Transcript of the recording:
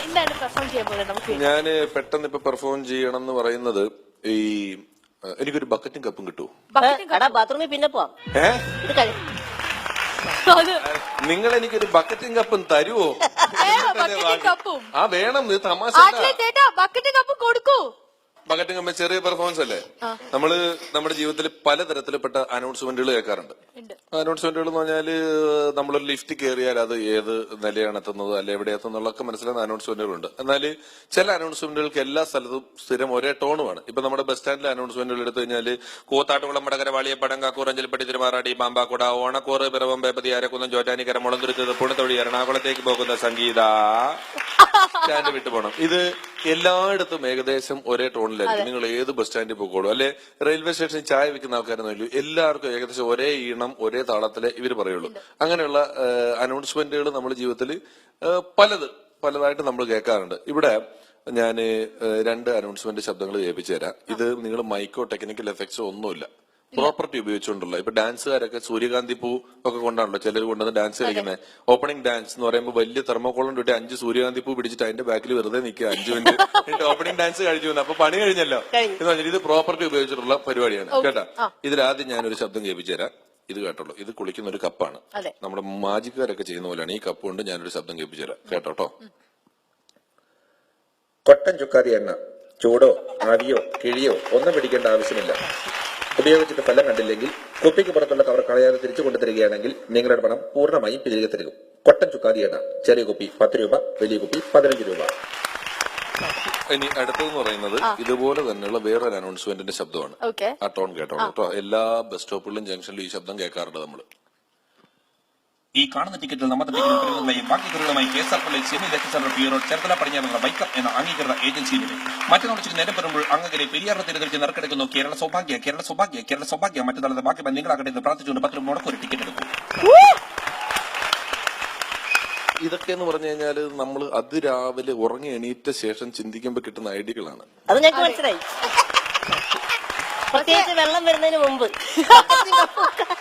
എന്താണ് പെർഫോം ചെയ്യാൻ പോകുന്നത് നമുക്ക്? ഞാന് പെട്ടെന്ന് ഇപ്പൊ പെർഫോം ചെയ്യണം എന്ന് പറയുന്നത് ഈ എനിക്കൊരു ബക്കറ്റും കപ്പും കിട്ടൂ. ബാത്റൂമിൽ പിന്നെ പോവാം. നിങ്ങൾ എനിക്കൊരു ബക്കറ്റും കപ്പും തരുവോ? കപ്പും ആ വേണം, ഇത് തമാശ. ബക്കറ്റും കപ്പും കൊടുക്കൂ. ബക്കറ്റും കപ്പും ചെറിയ പെർഫോമൻസ് അല്ലേ? നമ്മള് നമ്മുടെ ജീവിതത്തിൽ പലതരത്തിൽപ്പെട്ട അനൗൺസ്മെന്റുകൾ കേൾക്കാറുണ്ട്. അനൗൺസ്മെന്റുകൾ എന്ന് പറഞ്ഞാല് നമ്മളൊരു ലിഫ്റ്റ് കയറിയാൽ അത് ഏത് നിലയാണ് എത്തുന്നത് അല്ലെ എവിടെ എത്തുന്നുള്ളതൊക്കെ മനസ്സിലാകുന്ന അനൗൺസ്മെന്റുകളുണ്ട്. എന്നാൽ ചില അനൗൺസ്മെന്റുകൾക്ക് എല്ലാ സ്ഥലത്തും സ്ഥിരം ഒരേ ടോണുമാണ്. ഇപ്പൊ നമ്മുടെ ബസ് സ്റ്റാൻഡിലെ അനൗൺസ്മെന്റുകൾ എടുത്തു കഴിഞ്ഞാൽ കൂത്താട്ടുകുളം വടകര വാളിയപ്പടം കാക്കൂർ അഞ്ചൽപ്പട്ടി തിരുമാറാടി പാമ്പാക്കുട ഓണക്കൂറ് പിറവം പേപ്പതി അരക്കുന്നം ചോറ്റാനിക്കര മുളന്തുരുത്ത് പുണത്തൊഴി എറണാകുളത്തേക്ക് പോകുന്ന സംഗീത സ്റ്റാൻഡ് വിട്ടു പോകണം. ഇത് എല്ലായിടത്തും ഏകദേശം ഒരേ ടോണിലായിരിക്കും. നിങ്ങൾ ഏത് ബസ് സ്റ്റാൻഡിൽ പോയിക്കോളൂ, അല്ലെ റെയിൽവേ സ്റ്റേഷനിൽ ചായ വെക്കുന്ന ആൾക്കാരെന്നല്ലോ, എല്ലാവർക്കും ഏകദേശം ഒരേ ഈണം ഒരേ താളത്തിലെ ഇവർ പറയുള്ളൂ. അങ്ങനെയുള്ള അനൗൺസ്മെന്റുകൾ നമ്മുടെ ജീവിതത്തിൽ പലതായിട്ട് നമ്മൾ കേൾക്കാറുണ്ട്. ഇവിടെ ഞാൻ 2 അനൗൺസ്മെന്റ് ശബ്ദങ്ങൾ കേൾപ്പിച്ചു തരാം. ഇത് നിങ്ങൾ മൈക്കോ ടെക്നിക്കൽ എഫക്ട്സോ ഒന്നുമില്ല, പ്രോപ്പർട്ടി ഉപയോഗിച്ചുകൊണ്ടുള്ള. ഇപ്പൊ ഡാൻസുകാരൊക്കെ സൂര്യകാന്തി പൂ ഒക്കെ കൊണ്ടാണല്ലോ ചിലർ കൊണ്ടുവന്ന് ഡാൻസ് കളിക്കുന്നത്. ഓപ്പണിംഗ് ഡാൻസ് എന്ന് പറയുമ്പോൾ വലിയ തെർമോക്കോളം കിട്ടി 5 സൂര്യകാന്തി പൂ പിടിച്ചിട്ട് അതിന്റെ ബാക്കിൽ വെറുതെ നിൽക്കുക 5 മിനിറ്റ് ഓപ്പണിംഗ് ഡാൻസ് കഴിച്ചു വന്നു. അപ്പൊ പണി കഴിഞ്ഞല്ലോ എന്ന് പറഞ്ഞാൽ ഇത് പ്രോപ്പർട്ടി ഉപയോഗിച്ചിട്ടുള്ള പരിപാടിയാണ് കേട്ടാ. ഇതിലാദ്യം ഞാനൊരു ശബ്ദം കേൾപ്പിച്ചു തരാം. ഇത് കേട്ടോളൂ. ഇത് കുളിക്കുന്ന ഒരു കപ്പാണ്. നമ്മുടെ മാജിക്കാരൊക്കെ ചെയ്യുന്ന പോലെയാണ്. ഈ കപ്പ് കൊണ്ട് ഞാനൊരു ശബ്ദം കേൾപ്പിച്ചു തരാം, കേട്ടോട്ടോ. കൊട്ടൻ ചുക്കാതി എണ്ണ ചൂടോ ആവിയോ കിഴിയോ ഒന്നും പിടിക്കേണ്ട ആവശ്യമില്ല. ഉപയോഗിച്ചിട്ട് ഫലം കണ്ടില്ലെങ്കിൽ കുപ്പിക്ക് പുറത്തുള്ള കവർ കളയാതെ തിരിച്ചു കൊണ്ടുതരികയാണെങ്കിൽ നിങ്ങളുടെ പണം പൂർണ്ണമായും തിരികെ തരും. കൊട്ടൻ ചുക്കാതി എണ്ണ, ചെറിയ കുപ്പി 10 രൂപ, വലിയ കുപ്പി 15 രൂപ. ഇനി അടുത്തതെന്ന് പറയുന്നത് ഇതുപോലെ തന്നെയുള്ള വേറൊരു അനൗൺസ്മെന്റിന്റെ ശബ്ദമാണ്. ആ ടോൺ കേട്ടോ കേട്ടോ. എല്ലാ ബസ് സ്റ്റോപ്പുകളിലും ജംഗ്ഷനിലും ഈ ശബ്ദം കേൾക്കാറുണ്ട് നമ്മൾ. ഈ കാണുന്ന ടിക്കറ്റിൽ നമ്മുടെ ടിക്കറ്റുകളുടെയും ബാക്കി കറുകളുമായി KSRTC semi luxury bureau Cherthala പടിഞ്ഞാറുള്ള വൈക്കം എന്ന അംഗീകൃത ഏജൻസിയിലൂടെ മറ്റന്നാൾ നേരം വരുമ്പോൾ അങ്ങകലെ പെരിയാറിനെ തിരഞ്ഞെടുത്ത് നറുക്കെടുക്കുന്നു. കേരള സൗഭാഗ്യ കേരള സൗഭാഗ്യ കേരള സൗഭാഗ്യ. മറ്റന്നാളത്തെ ബാക്കി നിങ്ങളാകട്ടെ എന്ന് പ്രാർത്ഥിച്ചുകൊണ്ട് 10 രൂപ മുടക്ക് ഒരു ടിക്കറ്റ് എടുക്കും. ഇതൊക്കെ എന്ന് പറഞ്ഞു കഴിഞ്ഞാൽ നമ്മൾ അതിരാവിലെ ഉറങ്ങി എണീറ്റ ശേഷം ചിന്തിക്കുമ്പോൾ കിട്ടുന്ന ഐഡിയകളാണ്. അത് ഞങ്ങൾക്ക് മനസ്സിലായി. പ്രത്യേകിച്ച് വെള്ളം വരുന്നതിന് മുമ്പ്